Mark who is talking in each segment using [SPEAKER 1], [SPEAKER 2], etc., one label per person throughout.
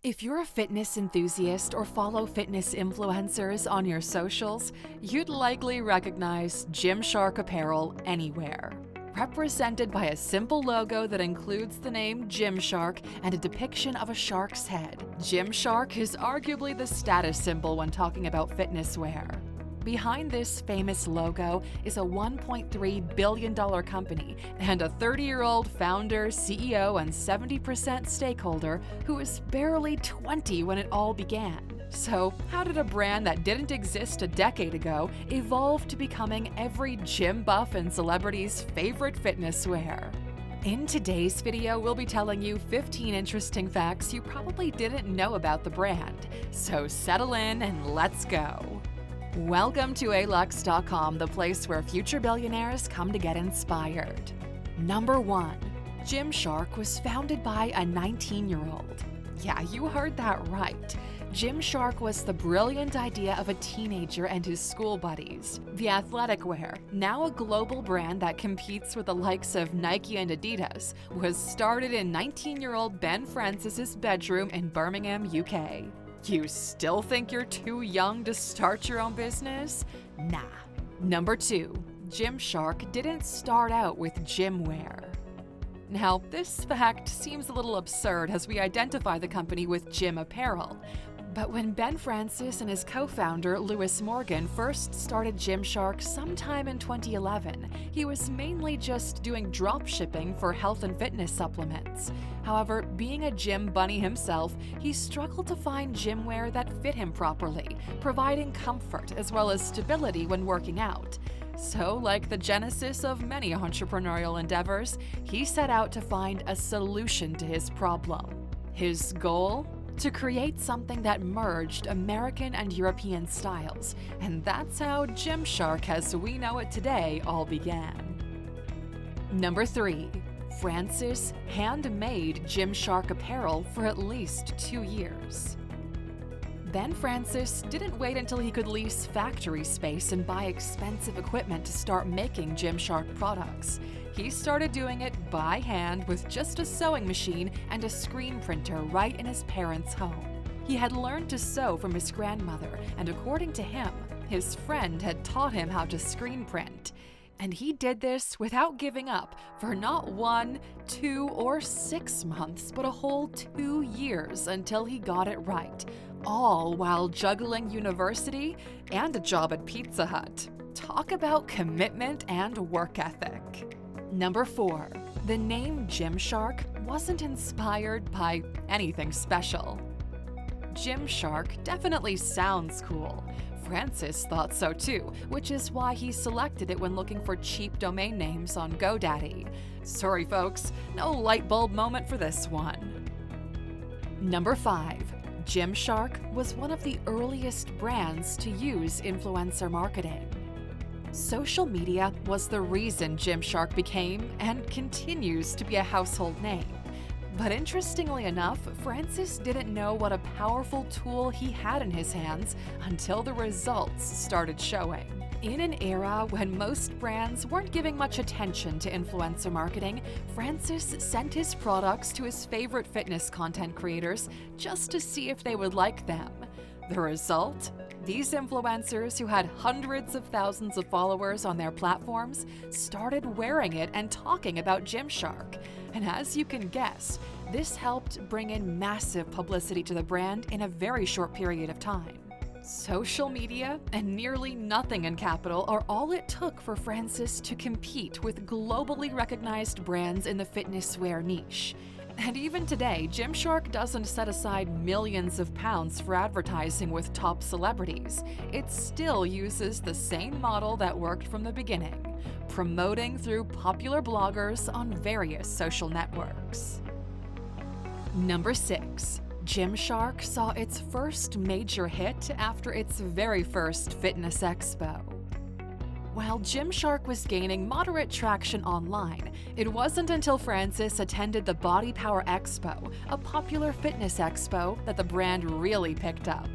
[SPEAKER 1] If you're a fitness enthusiast or follow fitness influencers on your socials, you'd likely recognize GymShark Apparel anywhere. Represented by a simple logo that includes the name GymShark and a depiction of a shark's head, GymShark is arguably the status symbol when talking about fitness wear. Behind this famous logo is a $1.3 billion company and a 30-year-old founder, CEO, and 70% stakeholder who was barely 20 when it all began. So, how did a brand that didn't exist a decade ago evolve to becoming every gym buff and celebrity's favorite fitness wear? In today's video, we'll be telling you 15 interesting facts you probably didn't know about the brand. So settle in and let's go. Welcome to Alux.com, the place where future billionaires come to get inspired. Number 1. GymShark was founded by a 19-year-old. Yeah, you heard that right. GymShark was the brilliant idea of a teenager and his school buddies. The athletic wear, now a global brand that competes with the likes of Nike and Adidas, was started in 19-year-old Ben Francis's bedroom in Birmingham, UK. You still think you're too young to start your own business? Nah. Number 2. GymShark didn't start out with gym wear. Now, this fact seems a little absurd as we identify the company with gym apparel. But when Ben Francis and his co-founder Lewis Morgan first started GymShark sometime in 2011, he was mainly just doing drop shipping for health and fitness supplements. However, being a gym bunny himself, he struggled to find gym wear that fit him properly, providing comfort as well as stability when working out. So, like the genesis of many entrepreneurial endeavors, he set out to find a solution to his problem. His goal? To create something that merged American and European styles, and that's how GymShark as we know it today all began. Number 3. Francis handmade GymShark apparel for at least 2 years. Ben Francis didn't wait until he could lease factory space and buy expensive equipment to start making GymShark products. He started doing it by hand with just a sewing machine and a screen printer right in his parents' home. He had learned to sew from his grandmother, and according to him, his friend had taught him how to screen print. And he did this without giving up for not 1, 2, or 6 months, but a whole 2 years until he got it right, all while juggling university and a job at Pizza Hut. Talk about commitment and work ethic. Number 4. The name GymShark wasn't inspired by anything special. GymShark definitely sounds cool. Francis thought so too, which is why he selected it when looking for cheap domain names on GoDaddy. Sorry folks, no light bulb moment for this one. Number 5. GymShark was one of the earliest brands to use influencer marketing. Social media was the reason GymShark became and continues to be a household name. But interestingly enough, Francis didn't know what a powerful tool he had in his hands until the results started showing. In an era when most brands weren't giving much attention to influencer marketing, Francis sent his products to his favorite fitness content creators just to see if they would like them. The result? These influencers, who had hundreds of thousands of followers on their platforms, started wearing it and talking about GymShark. And as you can guess, this helped bring in massive publicity to the brand in a very short period of time. Social media and nearly nothing in capital are all it took for Francis to compete with globally recognized brands in the fitness wear niche. And even today, GymShark doesn't set aside millions of pounds for advertising with top celebrities. It still uses the same model that worked from the beginning, promoting through popular bloggers on various social networks. Number 6. GymShark saw its first major hit after its very first fitness expo. While GymShark was gaining moderate traction online, it wasn't until Francis attended the Body Power Expo, a popular fitness expo, that the brand really picked up.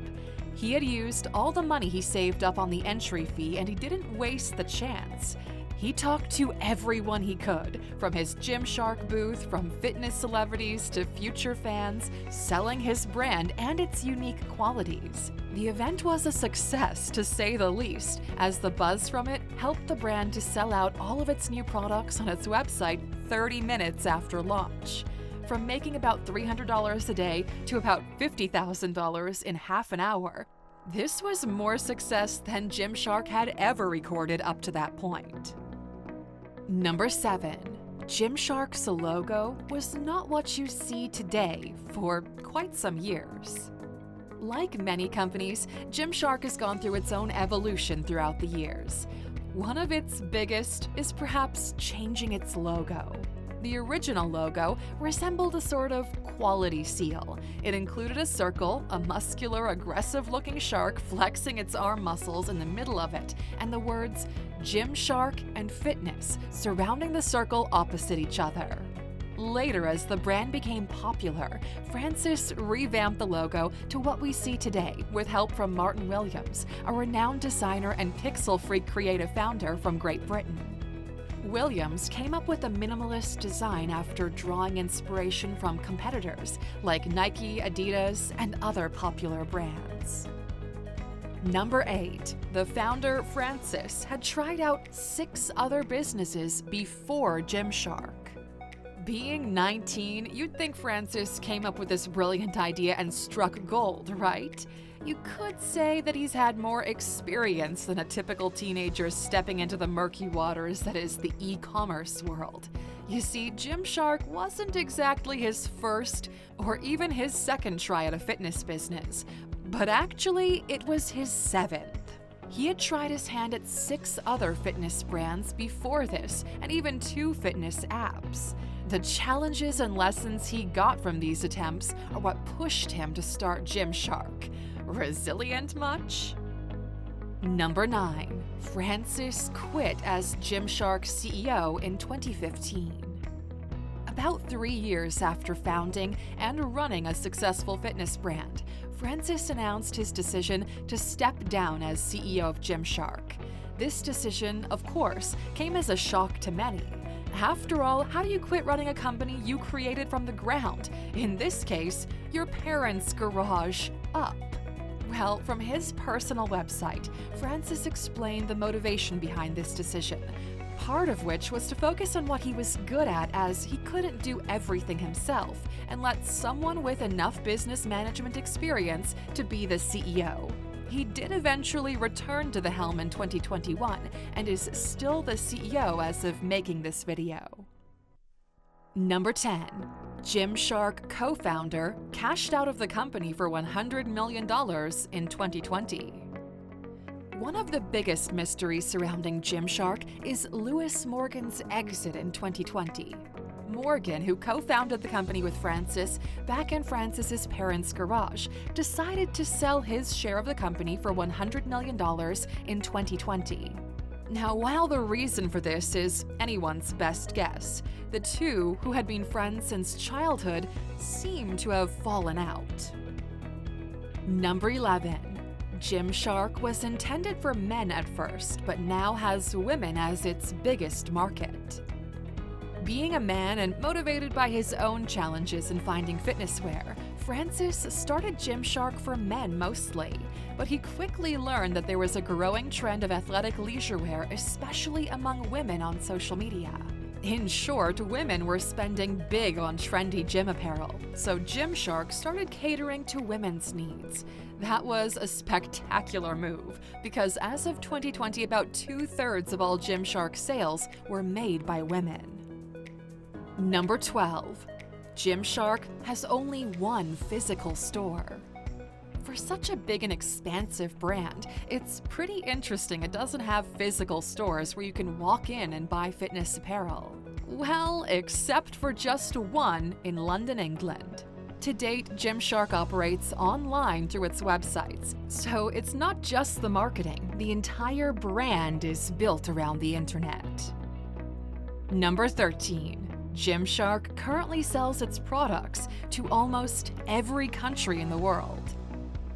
[SPEAKER 1] He had used all the money he saved up on the entry fee, and he didn't waste the chance. He talked to everyone he could, from his GymShark booth, from fitness celebrities to future fans, selling his brand and its unique qualities. The event was a success, to say the least, as the buzz from it helped the brand to sell out all of its new products on its website 30 minutes after launch. From making about $300 a day to about $50,000 in half an hour. This was more success than GymShark had ever recorded up to that point. Number 7. GymShark's logo was not what you see today for quite some years. Like many companies, GymShark has gone through its own evolution throughout the years. One of its biggest is perhaps changing its logo. The original logo resembled a sort of quality seal. It included a circle, a muscular, aggressive-looking shark flexing its arm muscles in the middle of it, and the words GymShark and Fitness surrounding the circle opposite each other. Later, as the brand became popular, Francis revamped the logo to what we see today with help from Martin Williams, a renowned designer and pixel freak creative founder from Great Britain. Williams came up with a minimalist design after drawing inspiration from competitors like Nike, Adidas, and other popular brands. Number 8. The founder, Francis, had tried out 6 other businesses before GymShark. Being 19, you'd think Francis came up with this brilliant idea and struck gold, right? You could say that he's had more experience than a typical teenager stepping into the murky waters that is the e-commerce world. You see, GymShark wasn't exactly his first or even his second try at a fitness business, but actually it was his 7th. He had tried his hand at 6 other fitness brands before this, and even 2 fitness apps. The challenges and lessons he got from these attempts are what pushed him to start GymShark. Resilient much? Number 9. Francis quit as GymShark CEO in 2015. About 3 years after founding and running a successful fitness brand, Francis announced his decision to step down as CEO of GymShark. This decision, of course, came as a shock to many. After all, how do you quit running a company you created from the ground? In this case, your parents' garage up. Well, from his personal website, Francis explained the motivation behind this decision, part of which was to focus on what he was good at, as he couldn't do everything himself, and let someone with enough business management experience to be the CEO. He did eventually return to the helm in 2021 and is still the CEO as of making this video. Number 10. GymShark co-founder cashed out of the company for $100 million in 2020. One of the biggest mysteries surrounding GymShark is Lewis Morgan's exit in 2020. Morgan, who co-founded the company with Francis back in Francis's parents' garage, decided to sell his share of the company for $100 million in 2020. Now, while the reason for this is anyone's best guess, the two, who had been friends since childhood, seem to have fallen out. Number 11. GymShark was intended for men at first, but now has women as its biggest market. Being a man and motivated by his own challenges in finding fitness wear, Francis started GymShark for men mostly, but he quickly learned that there was a growing trend of athletic leisure wear, especially among women on social media. In short, women were spending big on trendy gym apparel, so GymShark started catering to women's needs. That was a spectacular move, because as of 2020, about 2/3 of all GymShark sales were made by women. Number 12. GymShark has only one physical store. For such a big and expansive brand, it's pretty interesting it doesn't have physical stores where you can walk in and buy fitness apparel. Well, except for just one in London, England. To date, GymShark operates online through its websites, so it's not just the marketing, the entire brand is built around the internet. Number 13. GymShark currently sells its products to almost every country in the world.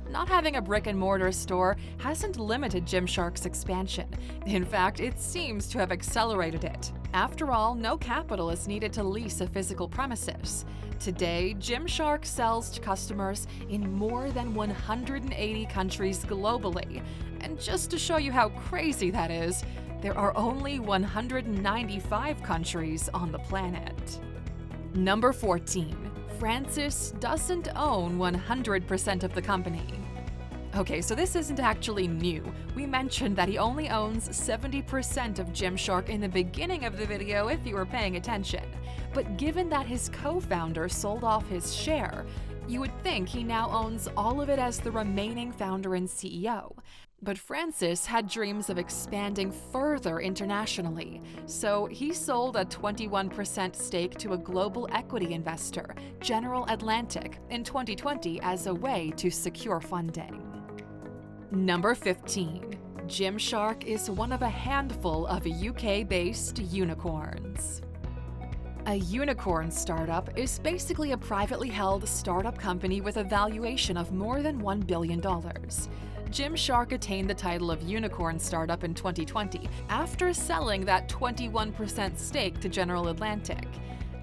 [SPEAKER 1] Not having a brick-and-mortar store hasn't limited GymShark's expansion. In fact, it seems to have accelerated it. After all, no capital is needed to lease a physical premises. Today, GymShark sells to customers in more than 180 countries globally. And just to show you how crazy that is, there are only 195 countries on the planet. Number 14. Francis doesn't own 100% of the company. Okay, so this isn't actually new. We mentioned that he only owns 70% of GymShark in the beginning of the video if you were paying attention. But given that his co-founder sold off his share, you would think he now owns all of it as the remaining founder and CEO. But Francis had dreams of expanding further internationally, so he sold a 21% stake to a global equity investor, General Atlantic, in 2020 as a way to secure funding. Number 15. GymShark is one of a handful of UK-based unicorns. A unicorn startup is basically a privately held startup company with a valuation of more than $1 billion. GymShark attained the title of Unicorn Startup in 2020 after selling that 21% stake to General Atlantic.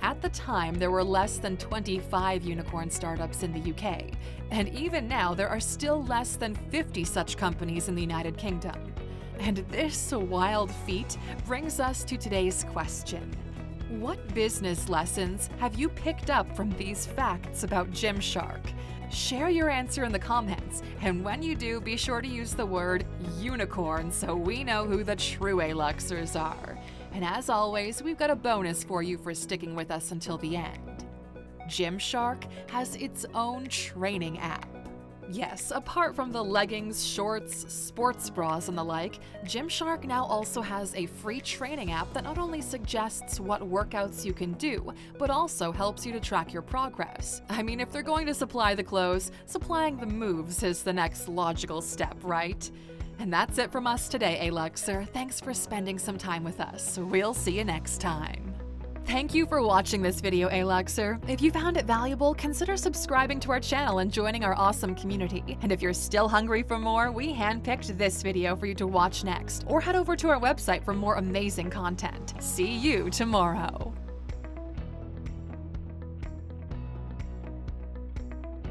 [SPEAKER 1] At the time, there were less than 25 unicorn startups in the UK, and even now there are still less than 50 such companies in the United Kingdom. And this wild feat brings us to today's question. What business lessons have you picked up from these facts about GymShark? Share your answer in the comments, and when you do, be sure to use the word unicorn so we know who the true Aluxers are. And as always, we've got a bonus for you for sticking with us until the end. GymShark has its own training app. Yes, apart from the leggings, shorts, sports bras, and the like, GymShark now also has a free training app that not only suggests what workouts you can do, but also helps you to track your progress. I mean, if they're going to supply the clothes, supplying the moves is the next logical step, right? And that's it from us today, Aluxer. Thanks for spending some time with us. We'll see you next time. Thank you for watching this video, Aluxer. If you found it valuable, consider subscribing to our channel and joining our awesome community. And if you're still hungry for more, we handpicked this video for you to watch next. Or head over to our website for more amazing content. See you tomorrow.